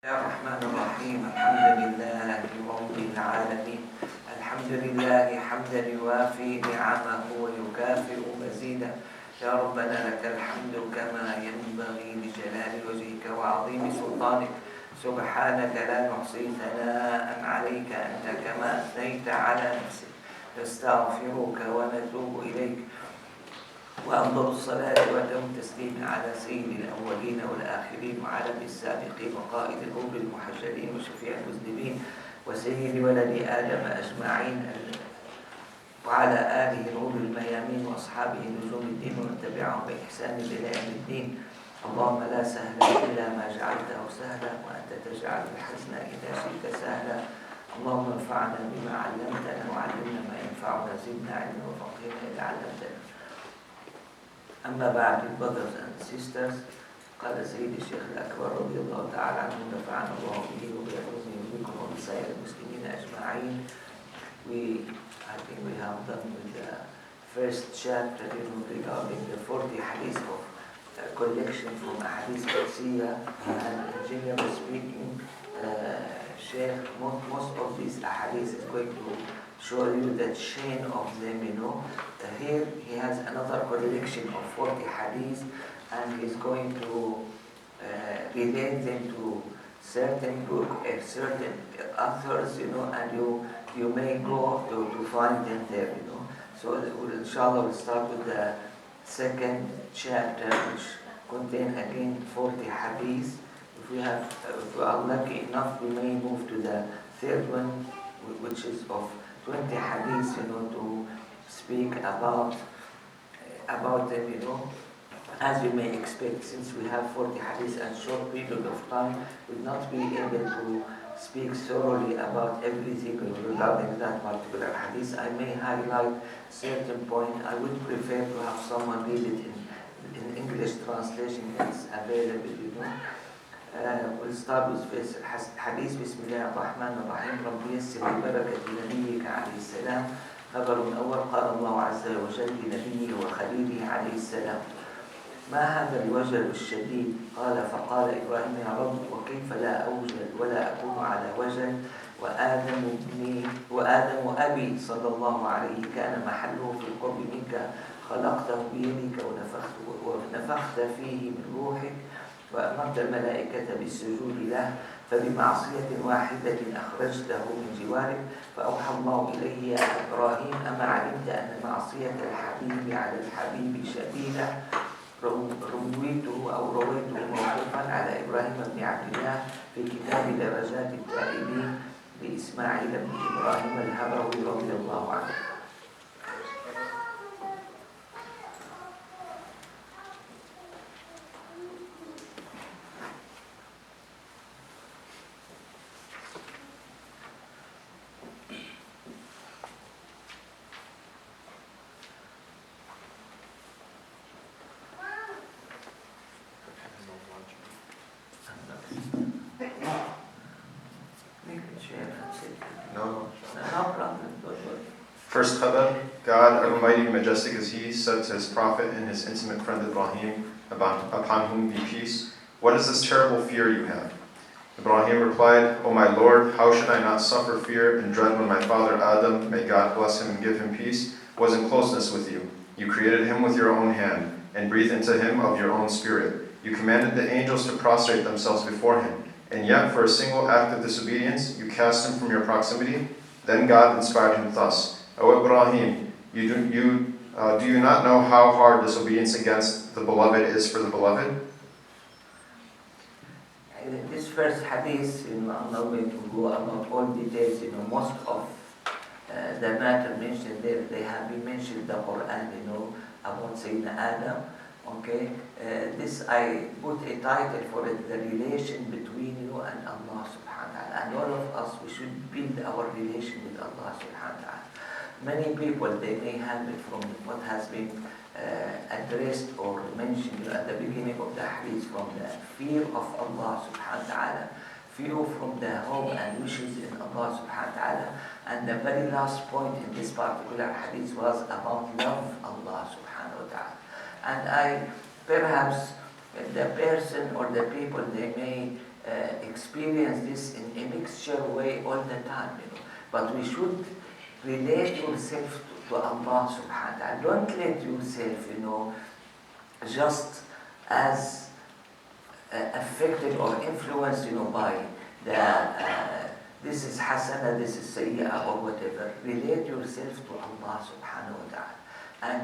الرحمن الرحيم. الحمد لله رب العالمين. الحمد لله حمدا يوافي نعمه ويكافئ مزيدا. يا ربنا لك الحمد كما ينبغي لجلال وجهك وعظيم سلطانك. سبحانك لا نحصي ثناء عليك أنت كما أثنيت على نفسك. نستغفرك ونتوب إليك، وأفضل الصلاة وأتم التسليم على سيد الأولين والآخرين وعلى السابقين وقائد الأمم المحجلين وشفيع المذنبين وسيد ولد آدم أجمعين، وعلى آله الغر الميامين وأصحابه نجوم الدين ومن تبعهم بإحسان إلى يوم الدين. اللهم لا سهل إلا ما جعلته سهلا وأنت تجعل الحزن إذا شئت سهلا. اللهم انفعنا بما علمتنا وعلمنا ما ينفعنا، زدنا علما وفقهنا إذا علمتنا. أما بعد، brothers and sisters، قال سيد الشيخ الأكبر رضي الله تعالى عنه ونفعنا الله به وبعلومه وبكم وبسائر المسلمين أجمعين. I think we have done with the first chapter regarding the 40 hadith of collection from Hadith Qudsiya, and generally speaking, Sheikh, most of these hadith is going to show you the chain of them, Here he has another collection of 40 hadith, and he's going to relate them to certain book, certain authors, and you may go to find them there, So inshallah we'll start with the second chapter, which contains again 40 hadith. If we are lucky enough, we may move to the third one, which is of 20 hadiths, to speak about them, as you may expect, since we have 40 hadiths and short period of time, we'll not be able to speak thoroughly about everything regarding that particular hadith. I may highlight certain point. I would prefer to have someone read it in English translation that's available, We'll start with this hadith. Bismillah ar-Rahman ar-Rahim. Rabbi yassir bi barakati nabiyyika alayhi salam. خبر أول. قال الله عز وجل لنبيه وخليله عليه السلام: ما هذا الوجل الشديد؟ قال فقال إبراهيم: يا رب، وكيف لا أوجل ولا أكون على وجل وآدم أبي صلى الله عليه كان محله في القرب منك، خلقته بيدك ونفخت فيه من روحك وأمرت الملائكة بالسجود له، فبمعصية واحدة أخرجته من جوارك، فأوحى الله إليه: يا إبراهيم، أما علمت أن معصية الحبيب على الحبيب شديدة؟ رويته موقوفا على إبراهيم بن عبد الله في كتاب درجات التائبين لإسماعيل بن إبراهيم الهروي رضي الله عنه. First khabar: God, Almighty and Majestic is He, said to His Prophet and His intimate friend Ibrahim, upon whom be peace: what is this terrible fear you have? Ibrahim replied: O my Lord, how should I not suffer fear and dread when my father Adam, may God bless him and give him peace, was in closeness with you? You created him with your own hand, and breathed into him of your own spirit. You commanded the angels to prostrate themselves before him, and yet for a single act of disobedience you cast him from your proximity. Then God inspired him thus: O Ibrahim, do you not know how hard disobedience against the beloved is for the beloved? This first hadith, I'm not going to go about all details. Most of the matter mentioned there, they have been mentioned in the Quran, about Sayyidina Adam. Okay, this I put a title for it: the relation between you and Allah subhanahu wa ta'ala. And all of us, we should build our relation with Allah subhanahu wa ta'ala. Many people, they may have it from what has been addressed or mentioned at the beginning of the hadith, from the fear of Allah subhanahu wa ta'ala, fear from the hope and wishes in Allah subhanahu wa ta'ala. And the very last point in this particular hadith was about love Allah subhanahu wa ta'ala. And perhaps the person or the people, they may experience this in a mixture way all the time, But we should relate yourself to Allah subhanahu wa ta'ala. Don't let yourself, just as affected or influenced, by this is hasana, this is sayyi'ah or whatever. Relate yourself to Allah subhanahu wa ta'ala. And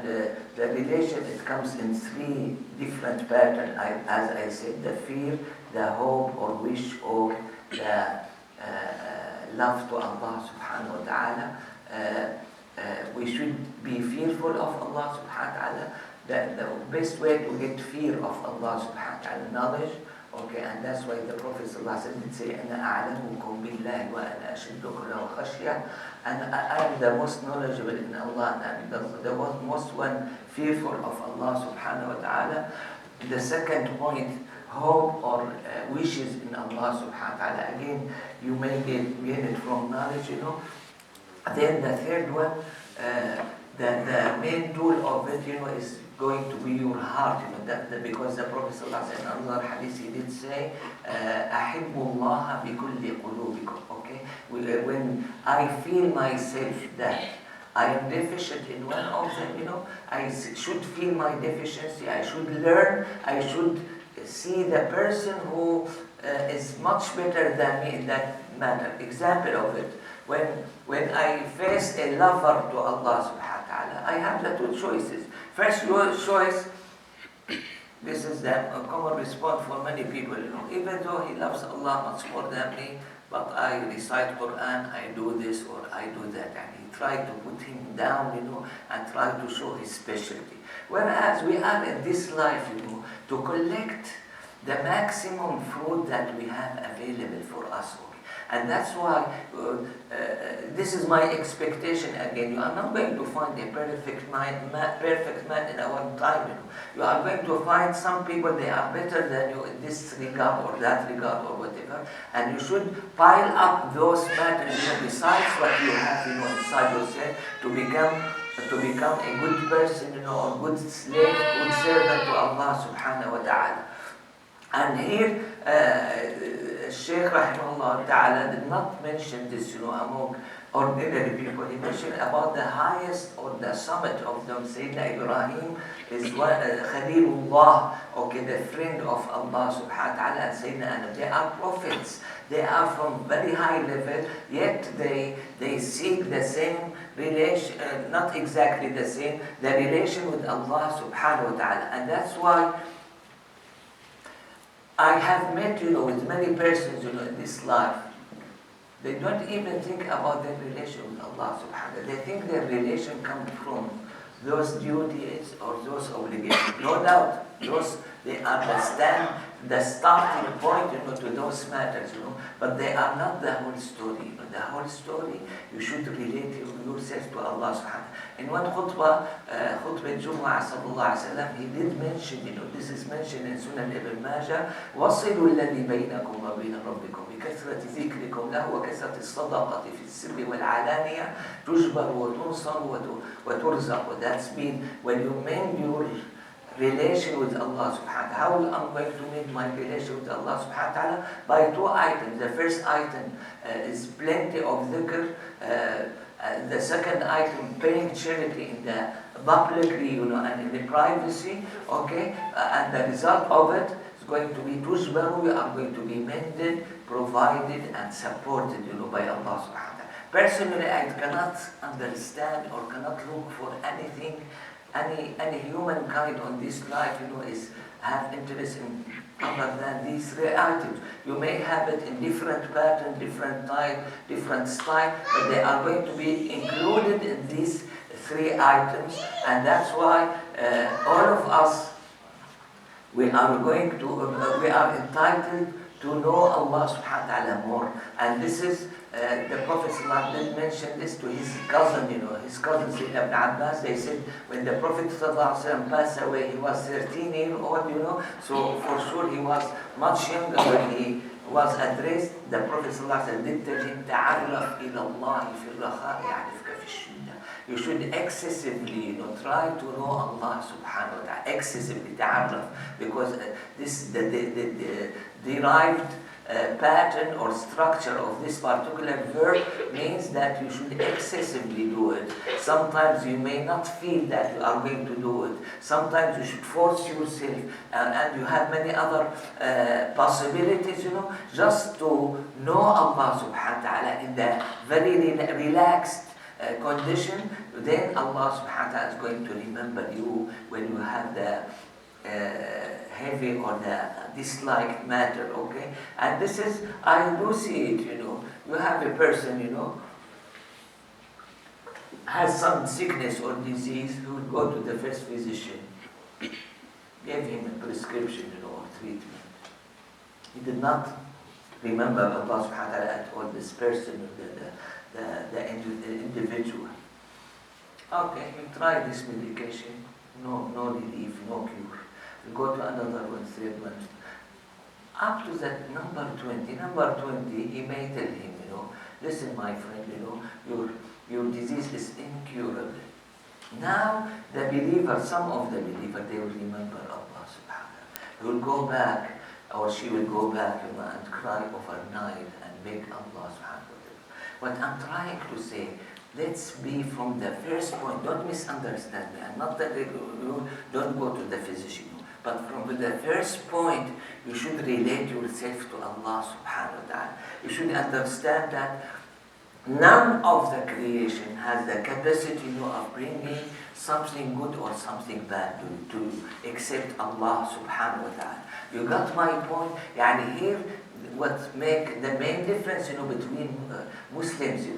the relation, it comes in 3 different patterns. As I said, the fear, the hope or wish, or the love to Allah subhanahu wa ta'ala. We should be fearful of Allah subhanahu wa ta'ala. The best way to get fear of Allah subhanahu wa ta'ala, knowledge. Okay, and that's why the Prophet ﷺ did say, أَنَا أَعْلَمُكُمْ بِاللَّهِ وَأَنَا أَشَدُّكُمْ لَهُ خَشْيَةً. And I am the most knowledgeable in Allah, and the most one fearful of Allah subhanahu wa ta'ala. The second point, hope or wishes in Allah subhanahu wa ta'ala. Again, you may gain it from knowledge, Then the third one, the main tool of it, is going to be your heart, because the Prophet ﷺ in another hadith, he did say, أَحِبُّ اللَّهَ بِكُلِّ قُلُوبِكُمْ. Okay? When I feel myself that I am deficient in one of them, I should feel my deficiency, I should learn, I should see the person who is much better than me in that matter. Example of it, when I face a lover to Allah subhanahu wa ta'ala, I have the 2 choices. First choice, this is the common response for many people, even though he loves Allah much more than me, but I recite Quran, I do this or I do that, and he tried to put him down, and try to show his specialty. Whereas we are in this life, to collect the maximum fruit that we have available for us. And that's why this is my expectation again. You are not going to find a perfect man in our time. You are going to find some people, they are better than you in this regard or that regard or whatever. And you should pile up those matters, besides what you have, inside yourself, to become a good person, a good slave, good servant to Allah subhanahu wa ta'ala. And here, Shaykh rahimahullah ta'ala did not mention this, among ordinary people. He mentioned about the highest or the summit of them. Sayyidina Ibrahim is Khalilullah, the friend of Allah subhanahu wa ta'ala, and Sayyidina Adam. They are prophets. They are from very high level, yet they seek the same relation, not exactly the same, the relation with Allah subhanahu wa ta'ala. And that's why I have met, with many persons, in this life. They don't even think about their relation with Allah subhanahu wa ta'ala. They think their relation comes from those duties or those obligations. No doubt, they understand the starting point, to those matters, but they are not the whole story. The whole story, you should relate yourself to Allah subhanahu wa ta'ala. In one khutbah Jumu'ah sallallahu alayhi wa sallam, he did mention, this is mentioned in Sunan Ibn Majah, وَصِلُوا الَّذِي بَيْنَكُمْ وَبَيْنَ رَبِّكُمْ بِكَثْرَةِ ذِكْرِكُمْ لَهُ وَكَثْرَةِ الصَّدَقَةِ فِي السِّرِّ وَالْعَلَانِيَةِ تُجْبَرُ وَتُنصَرُ وَتُرْزَقُ. That's mean when you mend your relation with Allah subhanahu wa ta'ala. How am I going to make my relation with Allah subhanahu wa ta'ala? By 2 items. The first item is plenty of dhikr. The second item, paying charity in the publicly, and in the privacy. And the result of it is going to be tujbaru. We are going to be mended, provided, and supported, by Allah subhanahu wa ta'ala. Personally, I cannot understand or cannot look for anything. Any humankind on this life, have interest in other than these 3 items. You may have it in different pattern, different type, different style, but they are going to be included in these 3 items, and that's why all of us, we are entitled to know Allah subhanahu wa ta'ala more. And this is, the Prophet did mention this to his cousin, his cousin Ibn Abbas. They said when the Prophet passed away, he was 13 years old, so for sure he was much younger when he was addressed. The Prophet did tell him, تَعَرَّفْ إِلَى اللَّهِ فِي الرَّخَاءِ يَعْرِفْكَ فِي الشِّدَّةِ. You should excessively, try to know Allah subhanahu wa ta'ala, excessively, ta'arraf, because this the derived pattern or structure of this particular verb means that you should excessively do it. Sometimes you may not feel that you are going to do it. Sometimes you should force yourself, and you have many other possibilities, just to know Allah subhanahu wa ta'ala in the very relaxed condition. Then Allah subhanahu wa ta'ala is going to remember you when you have the heavy or the disliked matter, okay? And this is, I do see it, you have a person, has some sickness or disease, who will go to the first physician, gave him a prescription, or treatment. He did not remember Allah subhanahu wa ta'ala at all, this person, the individual. Okay, you try this medication, no relief, no cure. You go to another one, third one. Up to that number 20, he may tell him, listen my friend, your disease is incurable. Now the believer, some of the believer, they will remember Allah subhanahu wa ta'ala. He will go back, or she will go back, and cry overnight and beg Allah subhanahu wa ta'ala. What I'm trying to say, let's be from the first point. Don't misunderstand me. I'm not that you don't go to the physician. But from the first point, you should relate yourself to Allah subhanahu wa ta'ala. You should understand that none of the creation has the capacity of bringing something good or something bad to you, except Allah subhanahu wa ta'ala. You got my point? Yani here, what make the main difference, between Muslims,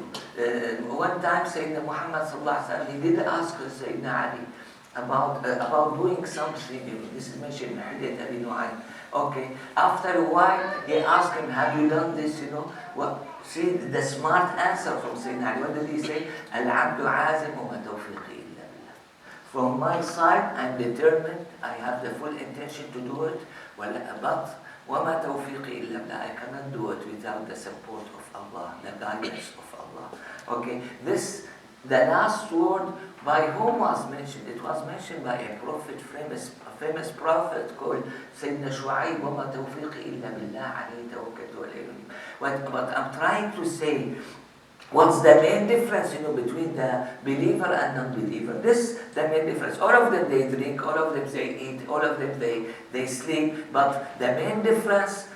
one time Sayyidina Muhammad sallallahu alaihi wasallam, he did ask Sayyidina Ali about doing something. This is mentioned in Hadith Abi Nu'aym. Okay. After a while, he asked him, "Have you done this?" What? See the smart answer from Sayyidina Ali. What did he say? "Al-'abdu 'azim wa ma tawfiqi illa billah." From my side, I'm determined. I have the full intention to do it. But وَمَا تَوْفِيقِ إِلَّا بِاللَّهِ. I cannot do it without the support of Allah, the guidance of Allah. Okay, the last word by whom was mentioned? It was mentioned by a prophet, a famous prophet called Sayyidina Shu'aib, وَمَا تَوْفِيقِ إِلَّا بِاللَّهِ عَلَيْهِ تَوَكَّلْتُ وَإِلَيْهِ. What I'm trying to say, what's the main difference, between the believer and non-believer? This, the main difference. All of them, they drink, all of them, they eat, all of them, they sleep. But the main difference,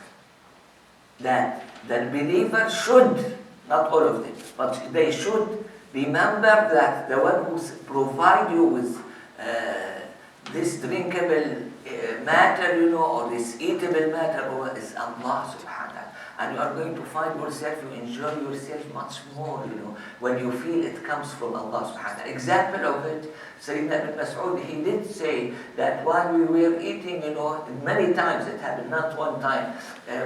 that the believer should, not all of them, but they should remember that the one who provides you with this drinkable matter, or this eatable matter, is Allah subhanahu wa ta'ala. And you are going to find yourself, you enjoy yourself much more, when you feel it comes from Allah subhanahu wa ta'ala. Example of it, Sayyidina ibn Mas'ud, he did say that while we were eating, many times it happened, not one time,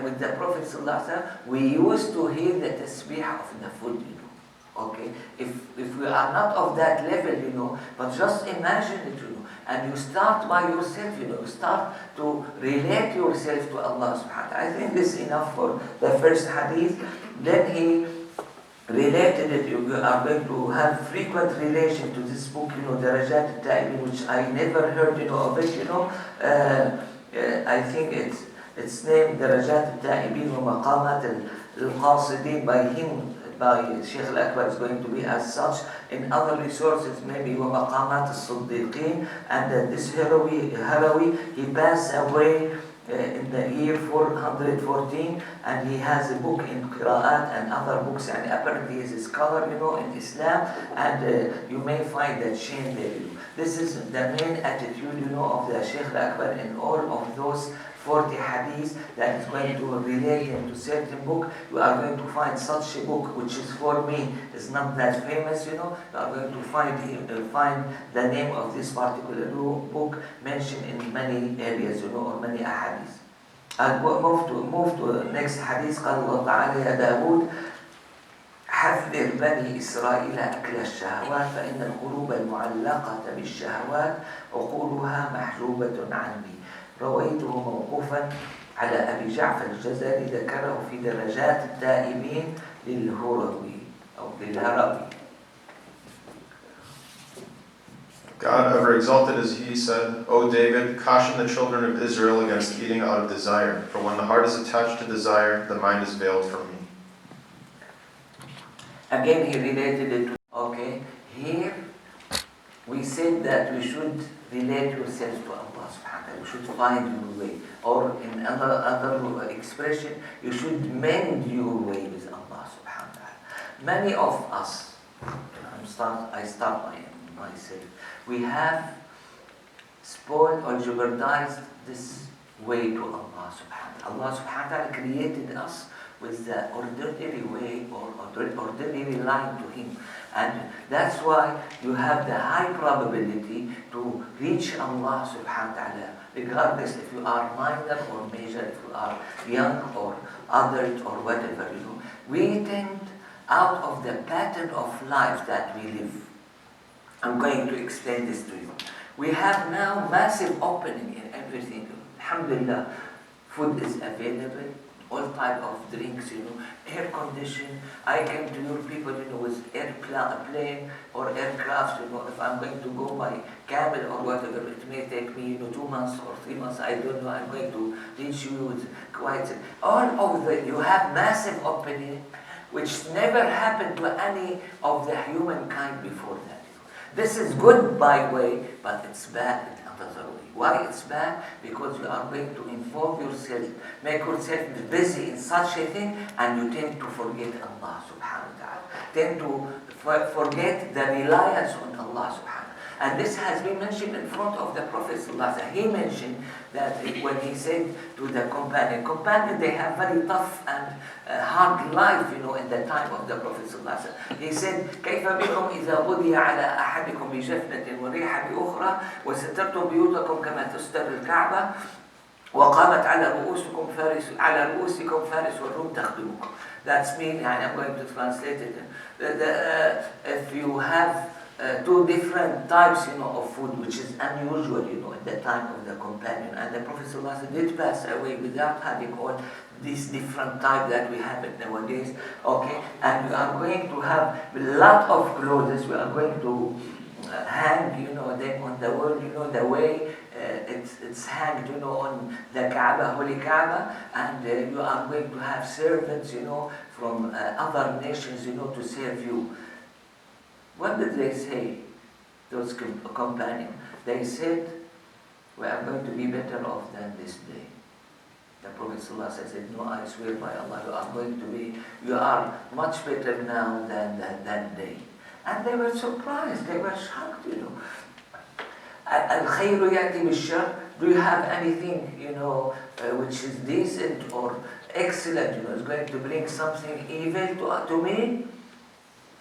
with the Prophet sallallahu alaihi wasallam, we used to hear the tasbih of the food, Okay, if we are not of that level, but just imagine it, and you start by yourself, you start to relate yourself to Allah subhanahu wa ta'ala. I think this is enough for the first hadith. Then he related it, you are going to have frequent relation to this book, Darajat al-Ta'ibin, which I never heard, of it, I think it's named Darajat al-Ta'ibin wa Maqamat al-Qasidin by him, by Sheikh Al-Akbar, is going to be as such. In other resources, maybe وَمَقَامَاتِ الصُّدِّيقِينَ. And this Harawi, he passed away in the year 414, and he has a book in Qira'at and other books, and apparently he is a scholar, in Islam, and you may find that chain there. This is the main attitude, of the Sheikh Al-Akbar in all of those 40 hadiths that is going to relate him to certain book. You are going to find such a book, which is, for me, is not that famous, You are going to find the name of this particular book mentioned in many areas, or many ahadith. I'll move to the next hadith. قال الله تعالى يا داود حذر بني إسرائيل أكل الشهوات فإن القلوب المعلقة بالشهوات عقولها محجوبة عني. رويته موقوفا على أبي جعفر الجزري، ذكره في درجات التائبين للهروي أو للهروي. God, ever exalted as he, said, O David, caution the children of Israel against eating out of desire, for when the heart is attached to desire, the mind is veiled from me. Again, he related it to, okay, here we said that we should relate yourself to Allah subhanahu wa ta'ala. You should find your way. Or in other expression, you should mend your way with Allah subhanahu wa ta'ala. Many of us, I start myself, we have spoiled or jeopardized this way to Allah subhanahu wa ta'ala. Allah subhanahu wa ta'ala created us with the ordinary way or ordinary line to Him. And that's why you have the high probability to reach Allah subhanahu wa ta'ala, regardless if you are minor or major, if you are young or adult or whatever, We tend out of the pattern of life that we live. I'm going to explain this to you. We have now massive opening in everything. Alhamdulillah, food is available, all type of drinks, air conditioning. I came to your people, with airplane or aircraft, if I'm going to go by camel or whatever, it may take me, 2 months or 3 months, I don't know, I'm going to reach you with quite, you have massive opening, which never happened to any of the humankind before that. This is good by way, but it's bad in another way. Why it's bad? Because you are going to involve yourself, make yourself busy in such a thing, and you tend to forget Allah subhanahu wa ta'ala. Tend to forget the reliance on Allah subhanahu wa ta'ala. And this has been mentioned in front of the Prophet sallallahu alaihi wasallam. He mentioned that when he said to the companion, they have very tough and hard life, in the time of the Prophet sallallahu alaihi wasallam. He said, كيف بكم إذا غُدِيَ على أحدكم بجفنة وريح بأخرى وسترتم بيوتكم كما تستر الكعبة وقامت على رؤوسكم فارس والروم تخدمكم. That's mean, and I'm going to translate it. If you have two different types, of food, which is unusual, at the time of the companion. And the Prophet ﷺ did pass away without having all these different types that we have nowadays. Okay, and we are going to have a lot of clothes. We are going to hang, them on the wall, the way it's hanged, on the Kaaba, Holy Kaaba, and you are going to have servants, from other nations, to serve you. What did they say, those companions? They said, we are going to be better off than this day. The Prophet ﷺ said, no, I swear by Allah, you are much better now than that day. And they were surprised, they were shocked, Al-khayru yati bil-shar. Do you have anything, which is decent or excellent, is going to bring something evil to me?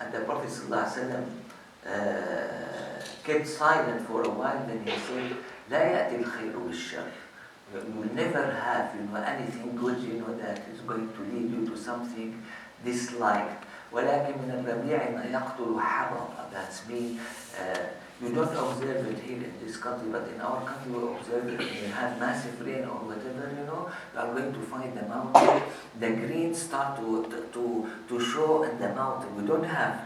And the Prophet ﷺ kept silent for a while, then he said, لا يأتي الخير بالشر. You will never have, anything good, that is going to lead you to something disliked. ولكن من الربيع ما يقتل حرم. That's mean, you don't observe it here in this country, but in our country we observe it. When you have massive rain or whatever, you are going to find the mountain, the green start to show in the mountain. We don't have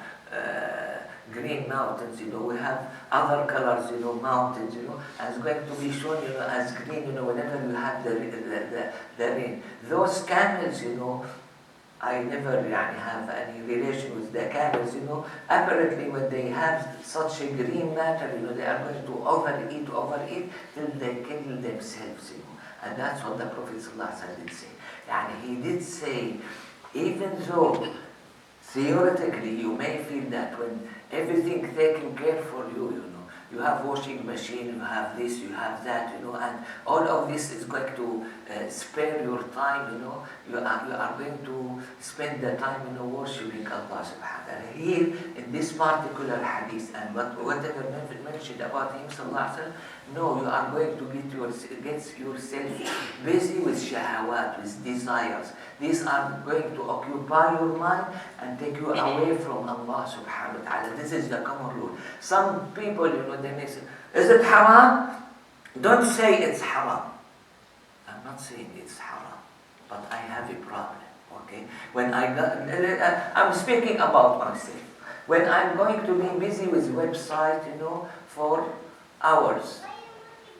green mountains, we have other colors, mountains, and it's going to be shown, as green, whenever you have the rain. Those camels, I never have any relation with the camels, Apparently when they have such a green matter, they are going to overeat till they kill themselves, And that's what the Prophet ﷺ did say. He did say, even though theoretically you may feel that when everything taken care for you, you have washing machine, you have this, you have that, and all of this is going to spare your time, you are going to spend the time, worshiping Allah subhanahu wa ta'ala. Here, in this particular hadith, and whatever mentioned about him, sallallahu alaihi wasallam, no, you are going to get yourself busy with shahawat, with desires. These are going to occupy your mind and take you away from Allah subhanahu wa ta'ala. This is the common rule. Some people, they may say, is it haram? Don't say it's haram. I'm not saying it's haram, but I have a problem, okay? I'm speaking about myself. When I'm going to be busy with website, for hours,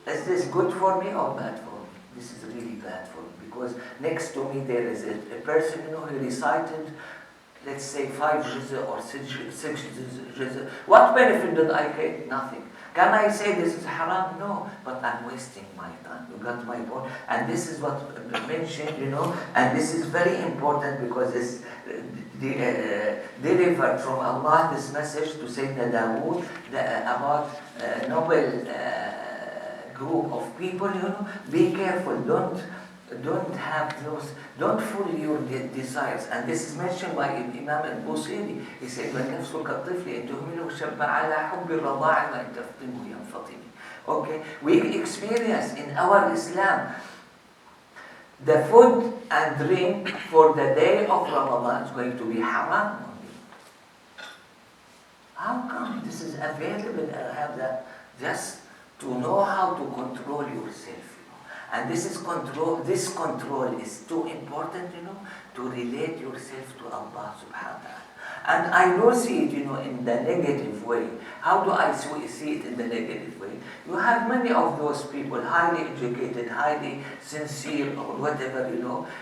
is this good for me or bad for me? This is really bad for me, because next to me there is a person, who recited, let's say 5 juz' or 6 juz'. What benefit did I get? Nothing. Can I say this is haram? No, but I'm wasting my time. You got my point? And this is what mentioned, and this is very important, because it's delivered from Allah, this message to Sayyidina Dawood about a noble group of people, be careful, don't have those, don't fool your desires. And this is mentioned by Imam al-Busiri. He said, وَالنَّفْسُ كَالطِّفْلِ إِن تُهْمِلُهُ شَبَّ عَلَى حُبِّ الرَّضَاعِ وَإِن تَفْطِمْهُ يَنْفَطِمِ. Okay, we experience in our Islam the food and drink for the day of Ramadan is going to be haram only. How come this is available? I have that just to know how to control yourself. And this control is too important, to relate yourself to Allah subhanahu wa ta'ala. And I don't see it, in the negative way. How do I see it in the negative way? You have many of those people, highly educated, highly sincere, or whatever,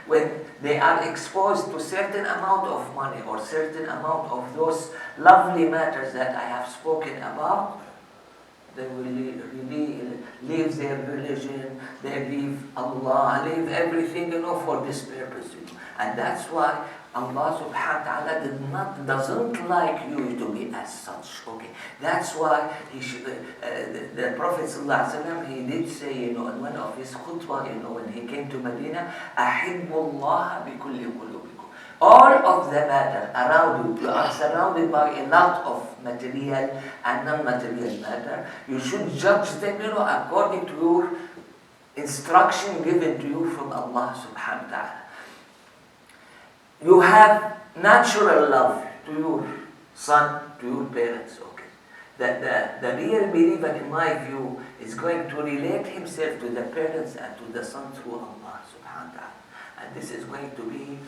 when they are exposed to certain amount of money or certain amount of those lovely matters that I have spoken about, they will really leave their religion, they leave Allah, leave everything, for this purpose. And that's why Allah subhanahu wa ta'ala doesn't like you to be as such. Okay, that's why the Prophet sallallahu alaihi wasallam, he did say, in one of his khutbah, when he came to Medina, أحب الله بكل قلوبكم. All of the matter around you are surrounded by a lot of material and non-material matter. You should judge them, according to your instruction given to you from Allah subhanahu wa ta'ala. You have natural love to your son, to your parents, okay. The real believer, in my view, is going to relate himself to the parents and to the son through Allah subhanahu wa ta'ala. And this is going to be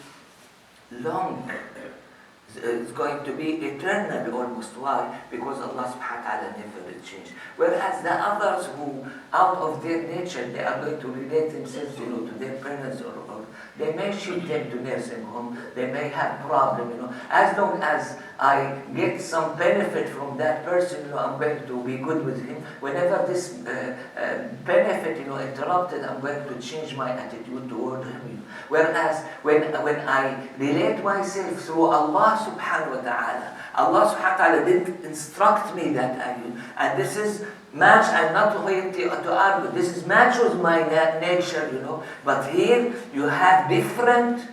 long. It's going to be eternal almost. Why? Because Allah subhanahu wa ta'ala never will change. Whereas the others who, out of their nature, they are going to relate themselves, to their parents, or they may ship them to nursing home, they may have problem, As long as I get some benefit from that person, I'm going to be good with him. Whenever this benefit, interrupted, I'm going to change my attitude toward him. Whereas when I relate myself through Allah subhanahu wa ta'ala, Allah subhanahu wa ta'ala did instruct me that I do. And this is match, I'm not going to argue. This is match with my nature, But here you have different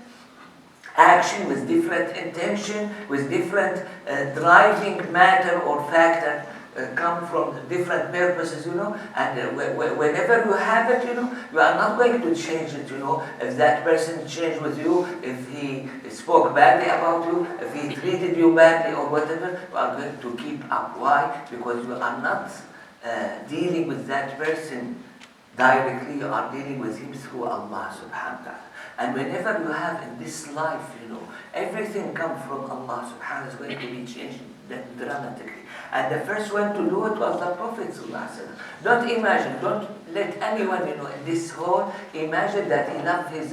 action with different intention, with different driving matter or factor come from different purposes, and whenever you have it, you are not going to change it, if that person changed with you, if he spoke badly about you, if he treated you badly or whatever, you are going to keep up. Why? Because you are not dealing with that person directly, you are dealing with him through Allah subhanahu wa ta'ala. And whenever you have in this life, everything comes from Allah subhanahu wa ta'ala, is going to be changed dramatically. And the first one to do it was the Prophet sallallahu alaihi wasallam. Don't imagine, don't let anyone, in this hall imagine that he loved his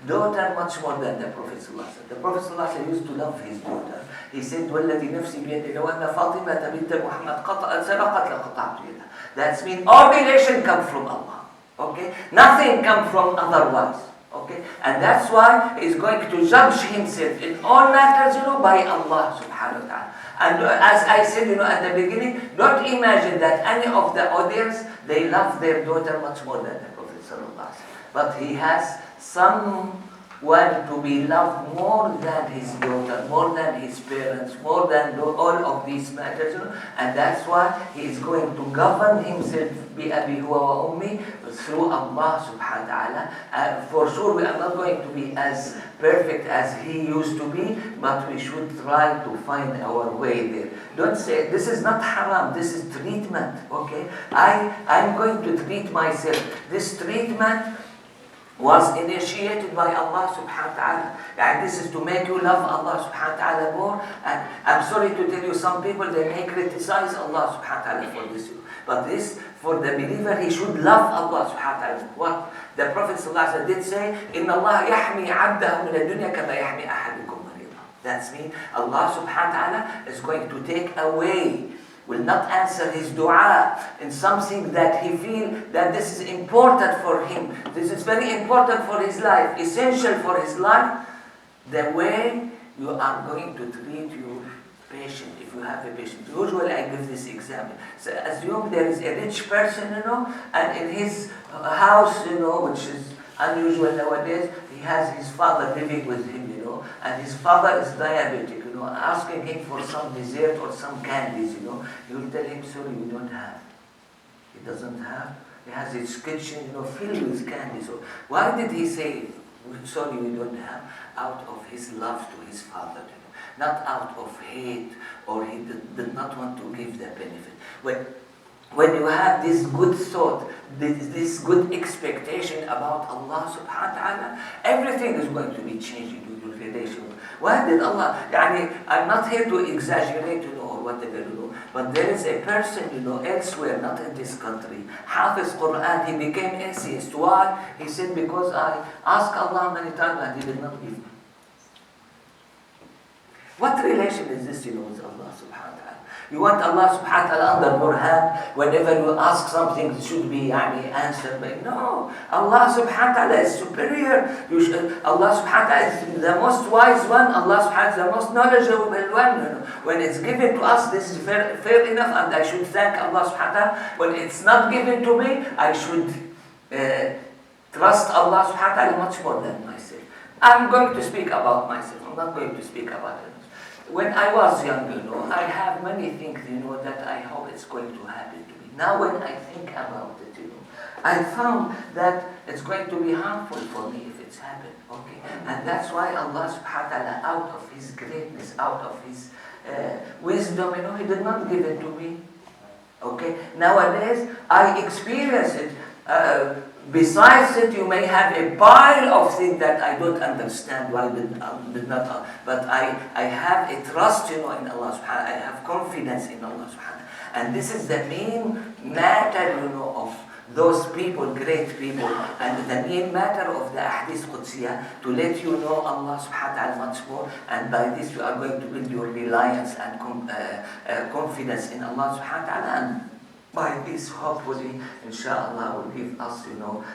daughter much more than the Prophet sallallahu alaihi wasallam. The Prophet sallallahu alaihi wasallam used to love his daughter. He said, وَالَّذِي نَفْسِي بِيَدِهِ لَوْ أَنَّ فَاطِمَةَ بِنْتَ مُحَمَّدٍ سَرَقَتْ لَقَطَعْتُ يَدَهَا. That means all relation comes from Allah. Okay? Nothing comes from otherwise. Okay? And that's why he's going to judge himself in all matters, by Allah subhanahu wa ta'ala. And as I said, at the beginning, don't imagine that any of the audience, they love their daughter much more than the Prophet sallallahu alaihi wasallam. But he has someone to be loved more than his daughter, more than his parents, more than all of these matters, and that's why he is going to govern himself بِأَبِي هُوَ وَأُمِّي through Allah subhanahu wa ta'ala. For sure we are not going to be as perfect as he used to be, but we should try to find our way there. Don't say, this is not haram, this is treatment, okay? I'm going to treat myself. This treatment was initiated by Allah subhanahu wa ta'ala. And this is to make you love Allah subhanahu wa ta'ala more. And I'm sorry to tell you, some people, they may criticize Allah subhanahu wa ta'ala for this. But this, for the believer, he should love Allah subhanahu wa ta'ala. What the Prophet sallallahu alaihi wasallam did say, إِنَّ اللَّهَ يَحْمِي عَبْدَهُ مِنَ الدُّنْيَا كَمَا يَحْمِي أَحَدُكُمْ مَرِيضًا. That's mean Allah subhanahu wa ta'ala is going to take away, will not answer his dua in something that he feel that this is important for him. This is very important for his life, essential for his life. The way you are going to treat your patient, if you have a patient. Usually I give this example. So assume there is a rich person, and in his house, which is unusual nowadays, he has his father living with him, and his father is diabetic, asking him for some dessert or some candies, he will tell him, sorry, we don't have. He doesn't have. He has his kitchen, filled with candies. So why did he say, sorry, we don't have? Out of his love to his father, not out of hate, or he did not want to give the benefit. When you have this good thought, this good expectation about Allah subhanahu wa ta'ala, everything is going to be changed in your relation. Why did Allah, I'm not here to exaggerate, or whatever, but there is a person, elsewhere, not in this country, Hafiz Quran, he became atheist. Why? He said, because I asked Allah many times and he did not give me. What relation is this, with Allah subhanahu wa ta'ala? You want Allah subhanahu wa ta'ala under your hand, whenever you ask something, it should be answered by, no. Allah subhanahu wa ta'ala is superior. Allah subhanahu wa ta'ala is the most wise one. Allah subhanahu wa ta'ala is the most knowledgeable one. When it's given to us, this is fair enough, and I should thank Allah subhanahu wa ta'ala. When it's not given to me, I should trust Allah subhanahu wa ta'ala much more than myself. I'm going to speak about myself. I'm not going to speak about it. When I was young, I have many things, that I hope it's going to happen to me. Now when I think about it, I found that it's going to be harmful for me if it's happened, okay? And that's why Allah subhanahu wa ta'ala, out of His greatness, out of His wisdom, He did not give it to me, okay? Nowadays, I experience it. Besides it, you may have a pile of things that I don't understand why did not, but I have a trust, in Allah subhanahu wa ta'ala. I have confidence in Allah subhanahu wa ta'ala. And this is the main matter, of those people, great people, and the main matter of the Hadith Qudsiyah, to let you know Allah subhanahu wa ta'ala much more, and by this you are going to build your reliance and confidence in Allah subhanahu wa ta'ala, and by this, hopefully, inshallah, will give us,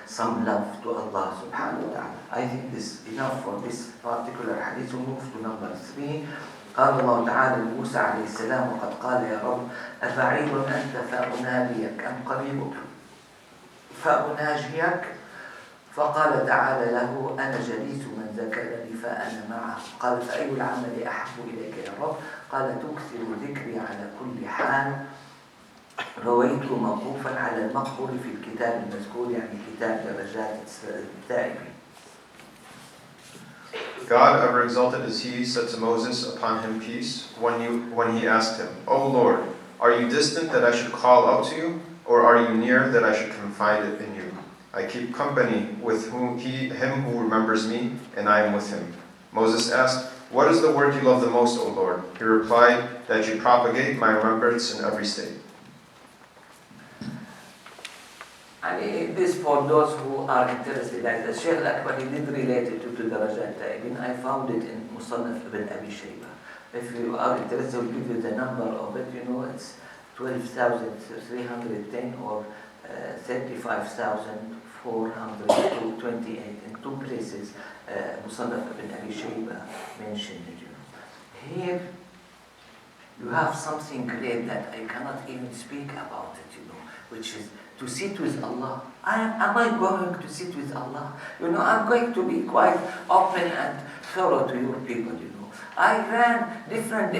some love to Allah subhanahu wa ta'ala. I think this is enough for this particular hadith. We move to number 3. قال الله تعالى لموسى عليه السلام وقد قال يا رب أبعيد أنت فأناديك أم قريب فأناجيك فقال تعالى له أنا جليس من ذكرني فأنا معه قال فأي العمل أحب إليك يا رب قال تكثر ذكري على كل حال رويت موقوفا على المقبول في الكتاب المذكور كتاب درجات التائبين. God, ever exalted is He, said to Moses, upon him peace, when he asked him, O Lord, are you distant that I should call out to you, or are you near that I should confide it in you? I keep company with him who remembers me, and I am with him. Moses asked, what is the word you love the most, O Lord? He replied, that you propagate my remembrance in every state. This for those who are interested, like the Shaykh Al-Akbar, he did relate it to Darajat Ta'ibin. I found it in Musannaf ibn Abi Shayba. If you are interested, I'll give you the number of it. It's 12,310 or 35,428 in two places. Musannaf ibn Abi Shayba mentioned it. Here, you have something great that I cannot even speak about it, which is to sit with Allah. Am I going to sit with Allah? I'm going to be quite open and thorough to your people, I ran different,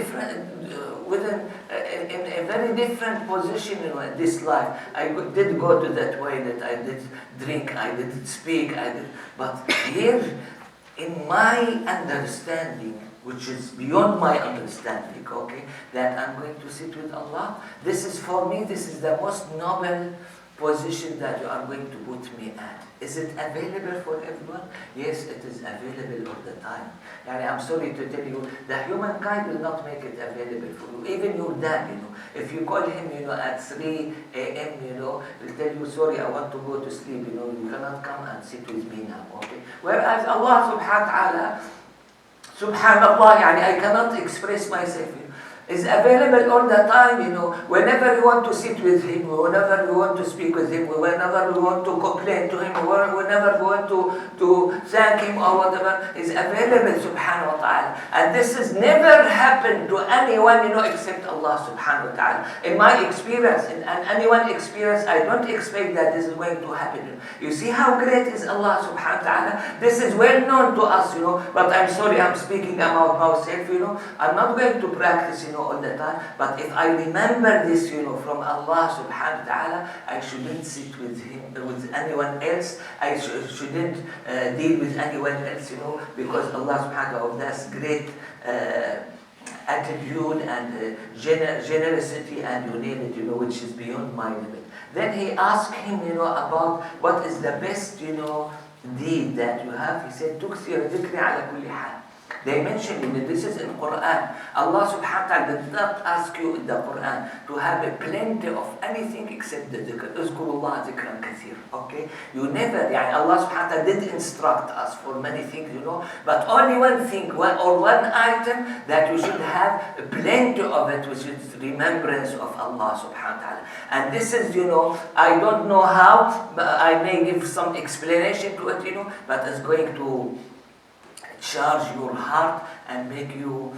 within in a very different position in this life. I did go to that way that I did drink, I did speak, but here, in my understanding, which is beyond my understanding, okay, that I'm going to sit with Allah, this is for me, this is the most noble position that you are going to put me at? Is it available for everyone? Yes, it is available all the time. And I'm sorry to tell you, the humankind will not make it available for you. Even your dad, if you call him, at 3 a.m., he'll tell you, sorry, I want to go to sleep, you cannot come and sit with me now, okay? Whereas Allah subhanahu wa ta'ala, subhanallah, I cannot express myself, is available all the time, whenever you want to sit with him, whenever you want to speak with him, whenever you want to complain to him, whenever you want to thank him or whatever, is available, subhanahu wa ta'ala. And this has never happened to anyone, except Allah subhanahu wa ta'ala. In my experience, and anyone's experience, I don't expect that this is going to happen. You see how great is Allah subhanahu wa ta'ala? This is well known to us, but I'm sorry, I'm speaking about myself, I'm not going to practice, all the time, but if I remember this, from Allah subhanahu wa ta'ala, I shouldn't sit with anyone else. I shouldn't deal with anyone else, because Allah subhanahu wa ta'ala has great attitude and generosity and humility, which is beyond my limit. Then he asked him, about what is the best, deed that you have. He said, تُكْثِرَ ذِكْرِ عَلَى كُلِّ حَالٍ. They mentioned this is in Quran. Allah subhanahu wa ta'ala did not ask you in the Quran to have a plenty of anything except the dhikr. Uzkurullah dhikran kathir. Okay? You never, Allah subhanahu wa ta'ala did instruct us for many things, but only one thing, one item that you should have plenty of it, which is remembrance of Allah subhanahu wa ta'ala. And this is, I don't know how, I may give some explanation to it, but it's going to charge your heart and make you,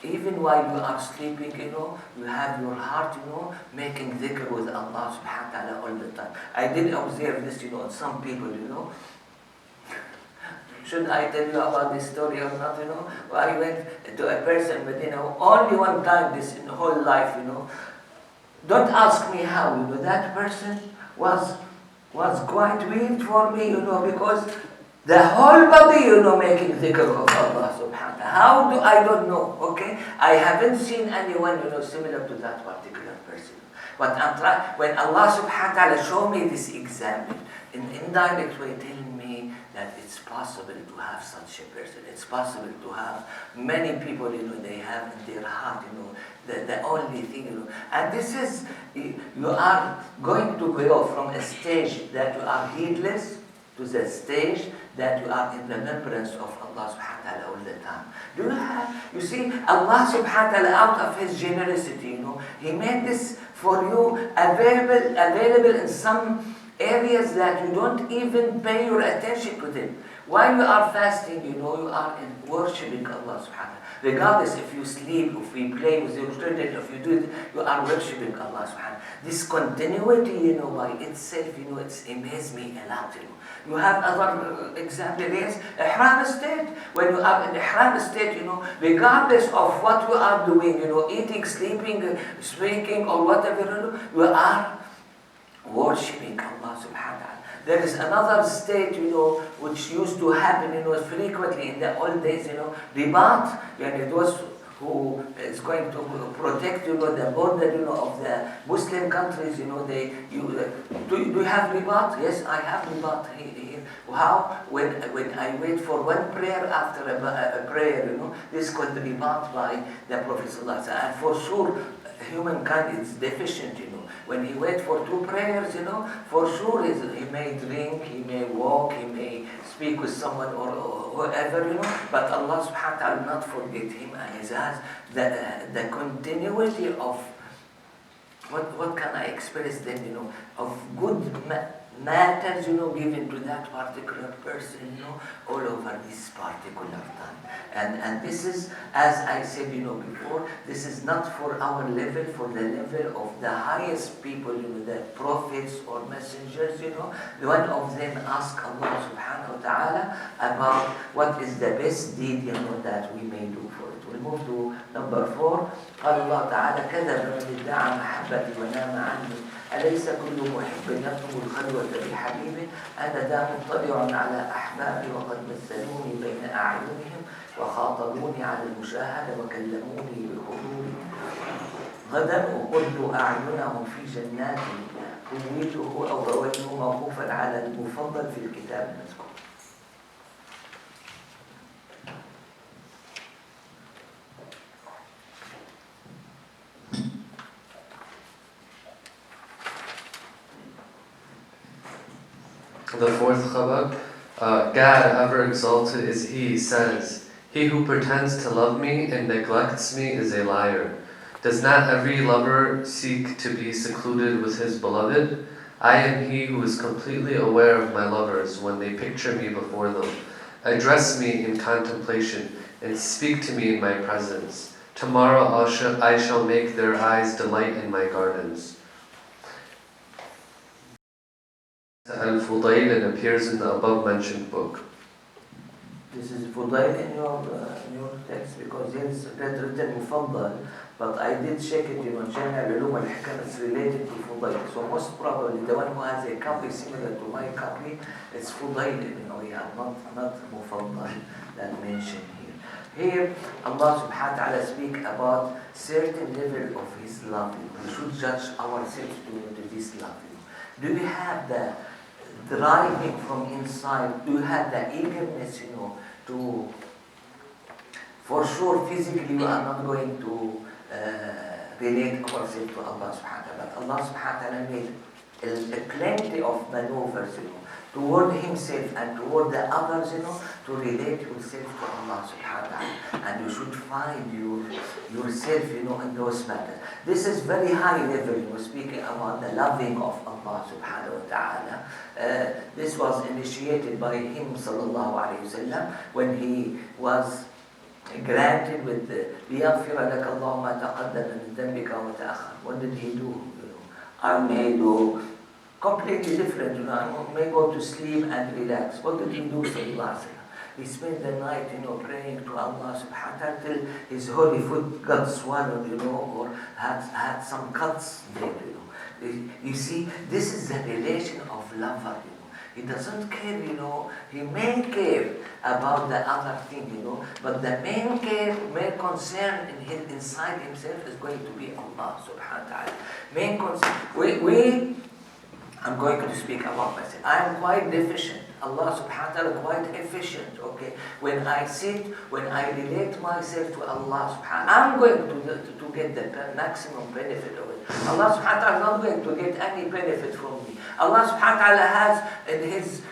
even while you are sleeping, you have your heart, making dhikr with Allah subhanahu wa ta'ala all the time. I did observe this, in some people, Should I tell you about this story or not, I went to a person, but, only one time this in the whole life, Don't ask me how, that person was quite weird for me, because the whole body, making dhikr of Allah subhanahu wa ta'ala. How do I don't know, okay? I haven't seen anyone, similar to that particular person. But I'm trying, when Allah subhanahu wa ta'ala showed me this example, in indirect way telling me that it's possible to have such a person. It's possible to have many people, they have in their heart, the only thing, and this is, you are going to go from a stage that you are heedless to the stage that you are in remembrance of Allah subhanahu wa ta'ala all the time. You see, Allah subhanahu wa ta'ala, out of His generosity, He made this for you available in some areas that you don't even pay your attention to them. While you are fasting, you are in worshipping Allah subhanahu wa ta'ala. Regardless if you sleep, if you play with your children, if you do it, you are worshipping Allah subhanahu wa ta'ala. This continuity, by itself, it's amazed me a lot, You have other examples, yes, ihram state. When you are in ihram state, regardless of what you are doing, eating, sleeping, speaking, or whatever, you are worshipping Allah subhanahu wa ta'ala. There is another state, which used to happen, frequently in the old days, ribat, those who is going to protect, the border, of the Muslim countries, do you have ribat? Yes, I have ribat here. How? When I wait for one prayer after a prayer, this is called ribat by the Prophet ﷺ. And for sure, humankind is deficient, When he waits for two prayers, for sure he may drink, he may walk, he may speak with someone or whoever, but Allah subhanahu wa ta'ala will not forget him, and he has the continuity of, what can I express then, of good matters, given to that particular person, all over this particular time. And this is, as I said, before, this is not for our level, for the level of the highest people, the prophets or messengers, One of them asked Allah subhanahu wa ta'ala about what is the best deed, that we may do for it. We'll move to number 4. قال الله تعالى كذب من ادعى محبتي ونام عني أليس كل محب يطلب الخلوة بحبيبه أنا ذا مطلع على أحبابي وقد مثلوني بين أعينهم وخاطبوني على المشاهدة وكلموني بحضوري غدا أقر أعينهم في جنات تميته أو رويته موقوفا على المفضل في الكتاب المذكور. The fourth chabad, God ever exalted is He, says, He who pretends to love me and neglects me is a liar. Does not every lover seek to be secluded with his beloved? I am he who is completely aware of my lovers when they picture me before them, address me in contemplation, and speak to me in my presence. Tomorrow I shall make their eyes delight in my gardens. Al-Fudayl, and appears in the above mentioned book. This is Fudayl in your text, because here is written Mufaddal, but I did check it, Jami' al-Ulum al-Hikam, it's related to Fudayl. So most probably the one who has a copy similar to my copy, it's Fudayl, not Mufaddal that mentioned here. Here, Allah subhanahu wa ta'ala speak about certain level of His love. We should judge ourselves to this love. Do you have the driving from inside? Do you have the eagerness, to, for sure physically we are not going to relate ourselves to Allah subhanahu wa ta'ala, but Allah subhanahu wa ta'ala made plenty of maneuvers, toward Himself and toward the others, to relate yourself to Allah subhanahu wa ta'ala. And you should find yourself, in those matters. This is very high level, speaking about the loving of Allah subhanahu wa ta'ala. This was initiated by Him sallallahu alayhi wa sallam when He was granted with لِيَغْفِرَ لَكَ اللَّهُ مَا تَقَدَّمَ مِنْ ذَنْبِكَ وَتَأَخَّرَ. What did He do? I may do completely different, I may go to sleep and relax. What did He do sallallahu alayhi wa sallam? He spent the night, praying to Allah subhanahu wa ta'ala till his holy foot got swallowed, or had some cuts there, You see, this is the relation of lover, He doesn't care, he may care about the other thing, but the main concern inside himself is going to be Allah subhanahu wa ta'ala. Main concern, I'm going to speak about myself. I am quite deficient. Allah subhanahu wa ta'ala quite efficient, okay? When I relate myself to Allah subhanahu wa ta'ala, I'm going to get the maximum benefit of it. Allah subhanahu wa ta'ala is not going to get any benefit from me. Allah subhanahu wa ta'ala has in His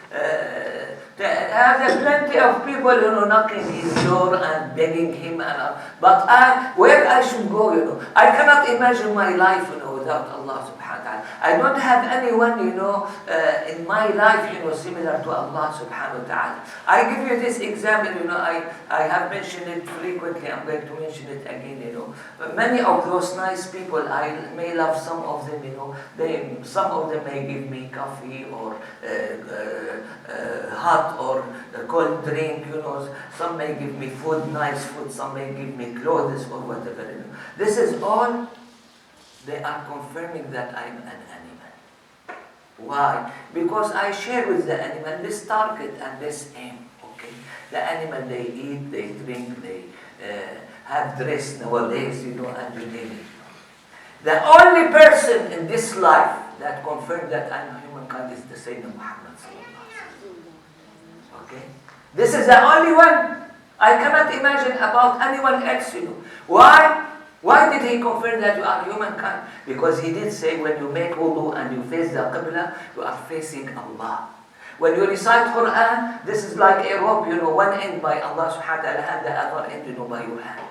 there's plenty of people, knocking His door and begging Him, but where I should go, I cannot imagine my life, without Allah subhanahu wa ta'ala. I don't have anyone, in my life, similar to Allah subhanahu wa ta'ala. I give you this example, I have mentioned it frequently, I'm going to mention it again, Many of those nice people, I may love some of them, some of them may give me coffee or hot or cold drink, some may give me food, nice food, some may give me clothes or whatever, This is all, they are confirming that I am an animal. Why? Because I share with the animal this target and this aim, okay? The animal, they eat, they drink, they have dress nowadays, and you name it. The only person in this life that confirmed that I am humankind is the Sayyidina Muhammad sallallahu alaihi wasallam. Okay? This is the only one. I cannot imagine about anyone else, Why? Why did He confirm that you are humankind? Because He did say when you make wudu and you face the Qibla, you are facing Allah. When you recite Quran, this is like a rope, one end by Allah subhanahu wa ta'ala and the other end, by your hand.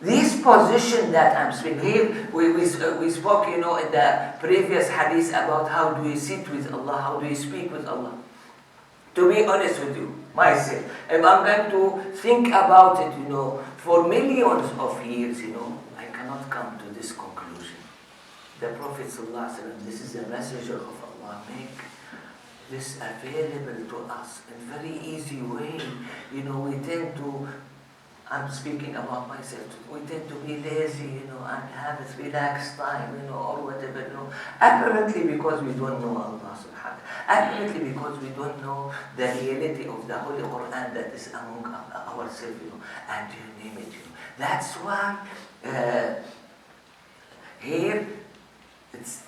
This position that I'm speaking here, we spoke, in the previous hadith about how do you sit with Allah, how do you speak with Allah. To be honest with you, myself, if I'm going to think about it, for millions of years, I cannot come to this conclusion. The Prophet ﷺ, this is the messenger of Allah, make this available to us in very easy way. We tend to, I'm speaking about myself, we tend to be lazy, and have this relaxed time, or whatever, apparently because we don't know Allah subhanahu wa ta'ala. Apparently because we don't know the reality of the Holy Quran that is among ourselves, and you name it, That's why here it's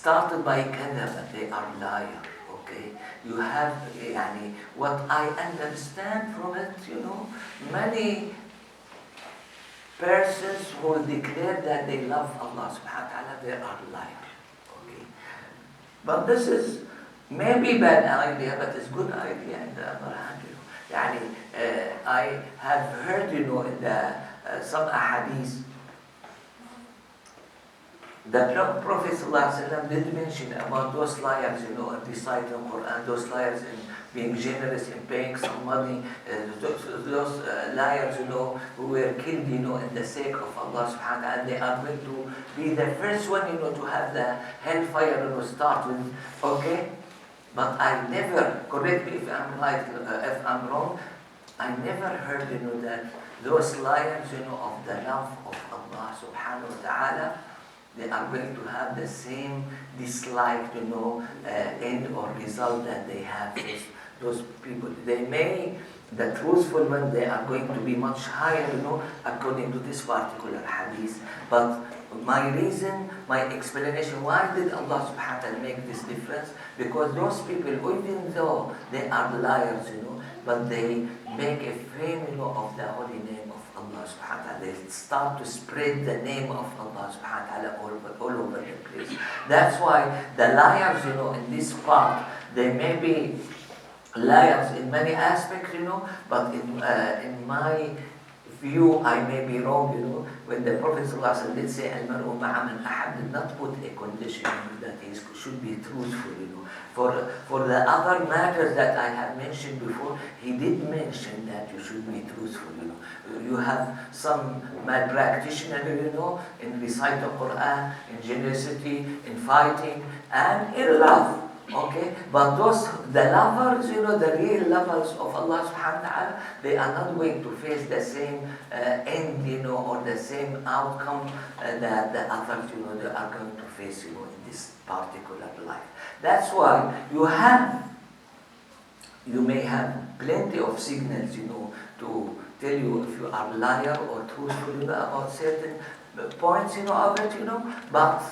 started by kadhaba, they are liar. Okay, you have what I understand from it, many persons who declare that they love Allah subhanahu wa ta'ala, they are liars. Okay, but this is maybe bad idea, but it's good idea in the other hand. I have heard, in the some ahadith, the Prophet ﷺ did mention about those liars, reciting the Quran, those liars in being generous in paying some money, those liars, who were killed, in the sake of Allah subhanahu wa ta'ala, and they are going to be the first one, to have the hellfire, start with, okay? But I never, correct me if I'm right, if I'm wrong, I never heard, that those liars, of the love of Allah subhanahu wa ta'ala, they are going to have the same dislike, end or result that they have those people. They may, the truthful one, they are going to be much higher, according to this particular hadith. But my reason, my explanation, why did Allah subhanahu wa ta'ala make this difference? Because those people, even though they are liars, but they make a fame, of the holy name of Allah subhanahu wa ta'ala. They start to spread the name of Allah subhanahu wa ta'ala all over the place. That's why the liars, in this part, they may be liars in many aspects, but in my view, I may be wrong, when the Prophet ﷺ did say, Al-mar'u ma'a man ahab, did not put a condition that he should be truthful, For the other matters that I have mentioned before, he did mention that you should be truthful, You have some malpractitioner, in reciting the Quran, in generosity, in fighting, and in love. Okay, but the lovers, the real lovers of Allah subhanahu wa ta'ala, they are not going to face the same end, or the same outcome that the others, they are going to face, in this particular life. That's why you may have plenty of signals, to tell you if you are liar or truthful, about certain points, of it, but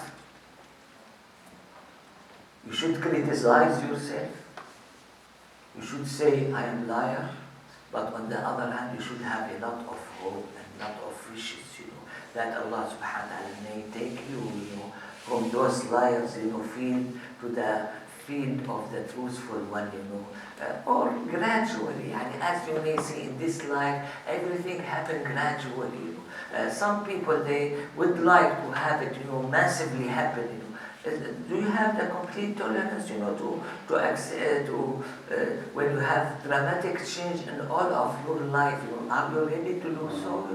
you should criticize yourself. You should say, I am liar. But on the other hand, you should have a lot of hope and a lot of wishes, that Allah subhanahu wa ta'ala may take you, from those liars, field to the field of the truthful one, or gradually, as you may see in this life, everything happens gradually, Some people, they would like to have it, massively happen, Do you have the complete tolerance, to accept, when you have dramatic change in all of your life, are you ready to do so,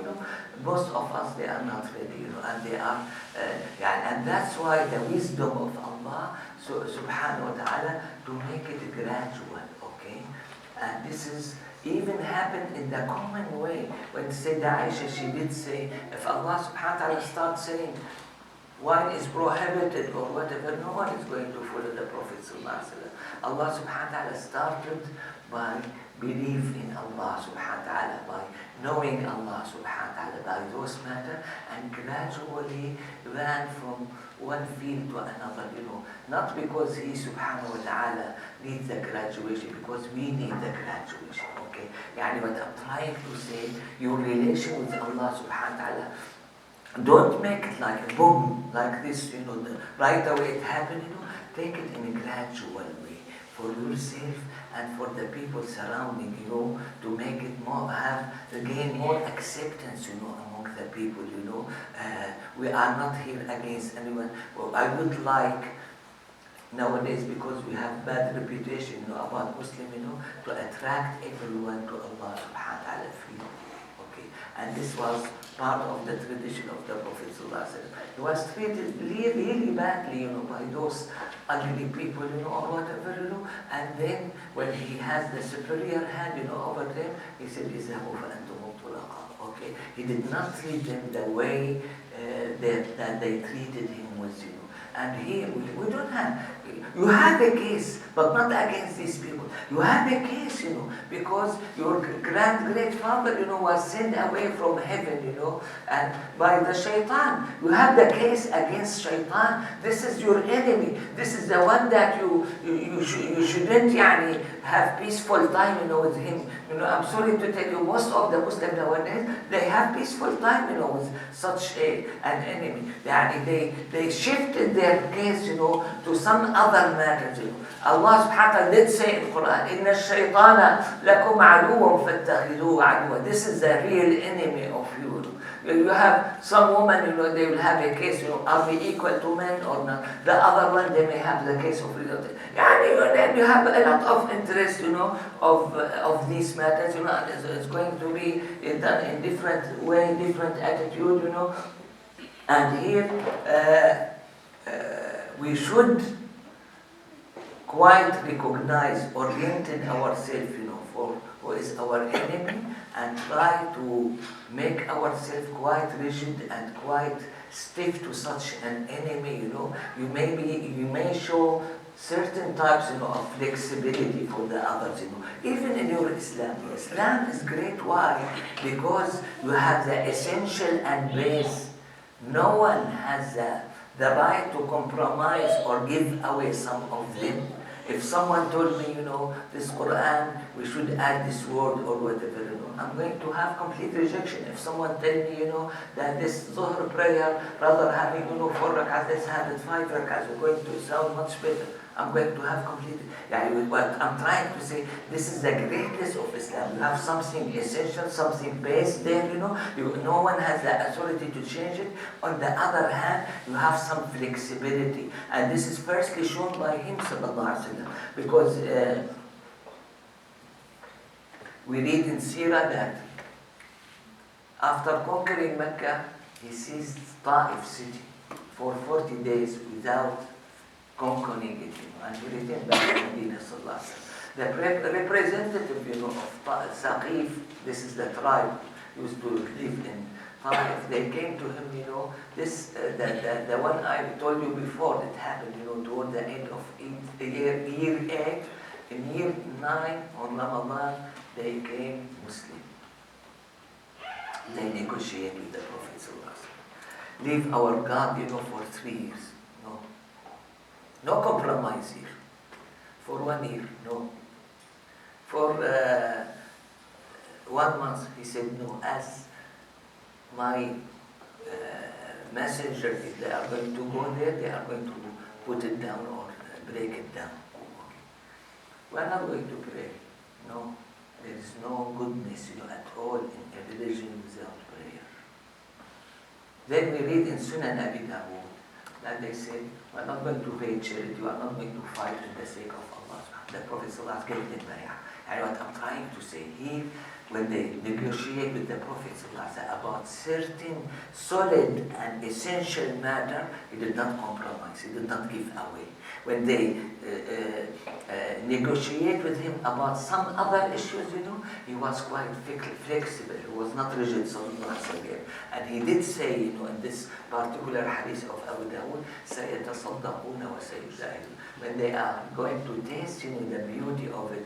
Most of us, they are not ready, and they are, and that's why the wisdom of Allah, subhanahu wa ta'ala, to make it gradual, okay? And this is even happened in the common way. When Sayyidah Aisha, she did say, if Allah subhanahu wa ta'ala starts saying, wine is prohibited or whatever, no one is going to follow the Prophet ﷺ. Allah subhanahu wa ta'ala started by belief in Allah subhanahu wa ta'ala, by knowing Allah subhanahu wa ta'ala, by those matters, and gradually ran from one field to another, Not because he subhanahu wa ta'ala needs the graduation, because we need the graduation, okay? What I'm trying to say, your relation with Allah subhanahu wa ta'ala, don't make it like a boom, like this, right away it happened, Take it in a gradual way for yourself and for the people surrounding you, to make it more, gain more acceptance, among the people, We are not here against anyone. Well, I would like, nowadays, because we have bad reputation, about Muslim, to attract everyone to Allah subhanahu wa ta'ala free. Okay, and this was part of the tradition of the Prophet ﷺ. He was treated really badly, by those ugly people, or whatever, and then when he has the superior hand, over them, he said, "Izhabu fa antum tulaqa." Okay, he did not treat them the way that they treated him with, And here we don't have, You have a case, but not against these people. You have a case, because your great father, was sent away from heaven, and by the shaitan. You have the case against shaitan. This is your enemy. This is the one that you shouldn't have peaceful time, with him. I'm sorry to tell you, most of the Muslims nowadays, they have peaceful time, with such an enemy. They shifted their case, to some other matters. Allah subhanahu wa ta'ala did say in Quran, إِنَّ الشَّيْطَانَ لَكُمْ عَدُوًا فَاتَّخِذُوهُ عَدُوًا. This is the real enemy of you. You have some women, they will have a case, are we equal to men or not? The other one, they may have the case of relative. You have a lot of interest, of these matters, and it's going to be done in different way, different attitude, And here, we should quite recognize, oriented ourselves, for who is our enemy, and try to make ourselves quite rigid and quite stiff to such an enemy. You may show certain types, of flexibility for the others. Even in your Islam is great. Why? Because you have the essential and base. No one has the right to compromise or give away some of them. If someone told me, this Quran, we should add this word or whatever, I'm going to have complete rejection. If someone tell me, that this Zuhr prayer, rather having, 4 rak'ahs, let's have it 5 rak'ahs, we're going to sound much better. I'm going to have complete, what I'm trying to say, this is the greatness of Islam. You have something essential, something base there, no one has the authority to change it. On the other hand, you have some flexibility. And this is firstly shown by him, sallallahu alaihi wasallam, because we read in Sirah that after conquering Mecca, he seized Ta'if city for 40 days without conquering it, and he returned back to Medina, sallallahu alaihi wasallam. The representative, of Saqif, this is the tribe used to live in Ta'if. They came to him, this the one I told you before that happened, toward the end of year 8, in year 9 on Ramadan, they came Muslim. They negotiate with the Prophet sallallahu alaihi wasallam. Leave our God, for 3 years. No compromise here. For 1 year, no. For 1 month, he said, no, as my messenger, if they are going to go there, they are going to put it down or break it down. Okay. We are not going to pray. No. There is no goodness, at all in a religion without prayer. Then we read in Sunan Abi Dawud that they said, we are not going to pay charity, we are not going to fight in the sake of Allah. The Prophet ﷺ gave them bay'ah. And what I'm trying to say here, when they negotiate with the Prophet ﷺ about certain solid and essential matter, he did not compromise, he did not give away. When they negotiate with him about some other issues, he was quite flexible. He was not rigid, sallallahu alaihi wasallam. And he did say, in this particular hadith of Abu Dawud, سَيَتَصَدَّقُونَ وَسَيُجَاهِدُونَ. When they are going to taste, the beauty of it,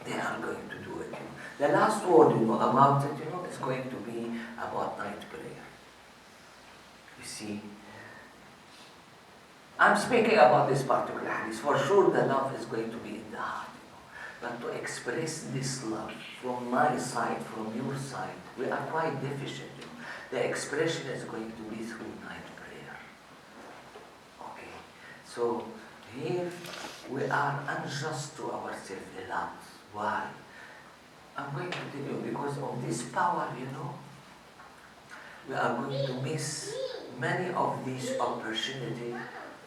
they are going to do it. The last word, about it, is going to be about night prayer. You see, I'm speaking about this particular hadith. For sure, the love is going to be in the heart. But to express this love from my side, from your side, we are quite deficient. The expression is going to be through night prayer. Okay. So here we are unjust to ourselves a lot. Why? I'm going to tell you, because of this power, we are going to miss many of these opportunities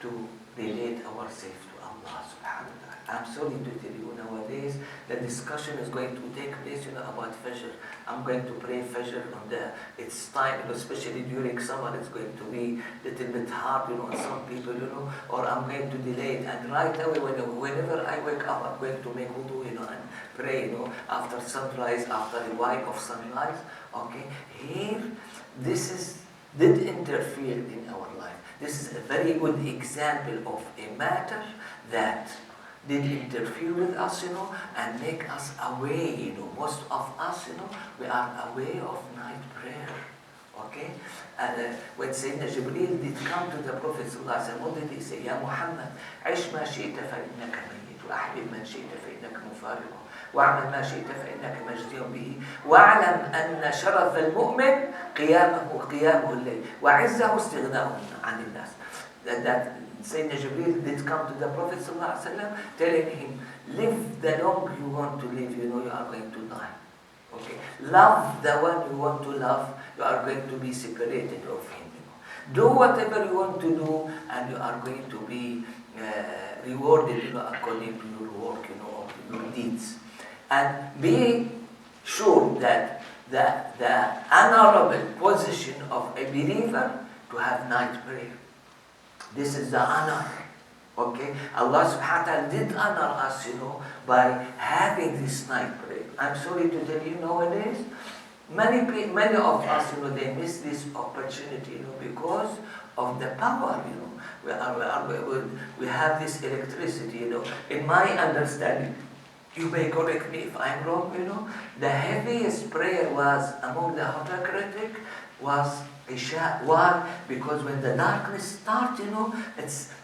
to relate ourselves to Allah subhanahu wa ta'ala. I'm sorry to tell you, nowadays the discussion is going to take place, about Fajr. I'm going to pray Fajr on its time, especially during summer. It's going to be a little bit hard, on some people, or I'm going to delay it. And right away, whenever I wake up, I'm going to make wudu, and pray, after sunrise, after a while of sunrise. Okay, here, this did interfere in our life. This is a very good example of a matter that did interfere with us, and make us away, Most of us, we are away of night prayer. Okay? And when Sayyidina Jibreel did come to the Prophet ﷺ, what did he say? Ya Muhammad, عش ما شئت فإنك ميت وأحبب من شئت فإنك مفارقه واعمل ما شئت فإنك مجزي به واعلم أن شرف المؤمن قيامه الليل وعزه استغناءه عن الناس. That Sayyidina Jibreel did come to the Prophet ﷺ telling him, live the long you want to live, you are going to die. Okay? Love the one you want to love, you are going to be separated of him. Do whatever you want to do, and you are going to be rewarded, according to your work, or your deeds. And be sure that the honorable position of a believer to have night prayer. This is the honor. Okay? Allah subhanahu wa ta'ala did honor us, by having this night prayer. I'm sorry to tell you nowadays, many of us, they miss this opportunity, because of the power, we have this electricity, In my understanding, you may correct me if I'm wrong, the heaviest prayer was among the autocratic was Isha. Why? Because when the darkness starts,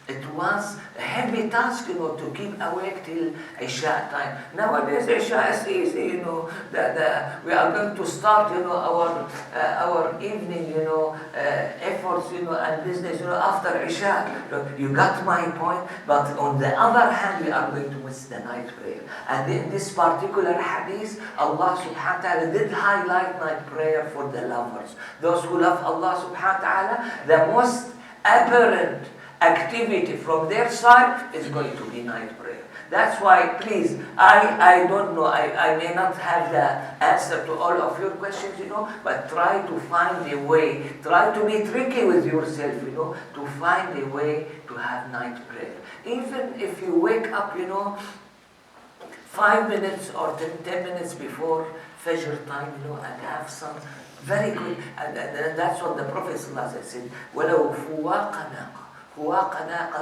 it was a heavy task, to keep awake till Isha time. Nowadays, Isha is easy, we are going to start, our evening, efforts, and business, after Isha. You got my point? But on the other hand, we are going to miss the night prayer. And in this particular hadith, Allah subhanahu wa ta'ala did highlight night prayer for the lovers. Those who love Allah subhanahu wa ta'ala, the most apparent activity from their side is going to be night prayer. That's why, please, I don't know, I may not have the answer to all of your questions, but try to find a way, try to be tricky with yourself, to find a way to have night prayer. Even if you wake up, 5 minutes or 10 minutes before Fajr time, and have some very good, and that's what the Prophet ﷺ said, وَلَوْ فُوَاقَ نَاقَ.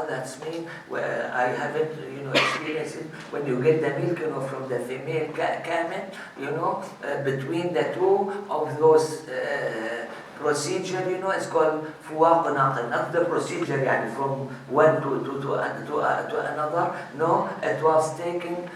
That means, I haven't, experienced it, when you get the milk, from the female camel, between the two of those procedure, it's called fuwaq naql, not the procedure, from one to another. No, it was taken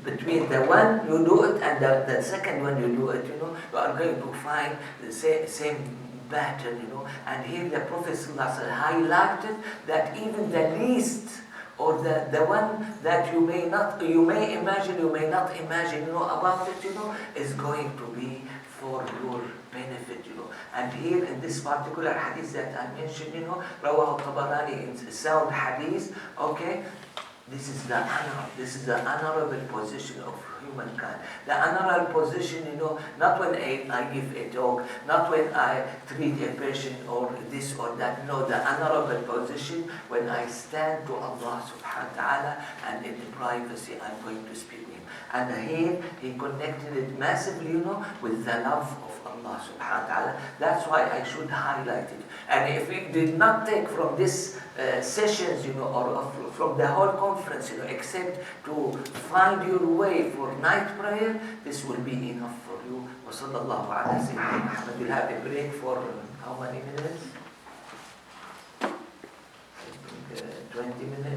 between the one you do it and the second one you do it, you are going to find the same pattern, And here the Prophet ﷺ highlighted that even the least, or the one that you may imagine, you may not imagine, about it, is going to be for your benefit, And here in this particular hadith that I mentioned, Rawah al-Tabarani in sound hadith, okay, this is the honorable position of humankind. The honorable position, not when I give a talk, not when I treat a patient or this or that. No, the honorable position when I stand to Allah subhanahu wa ta'ala, and in the privacy I'm going to speak with him. And here he connected it massively, with the love of Allah subhanahu wa ta'ala. That's why I should highlight it. And if we did not take from this sessions, or from the whole conference, except to find your way for night prayer, this will be enough for you. Wa sallallahu ala sayyidina Muhammad. We'll have a break for how many minutes? 20 minutes.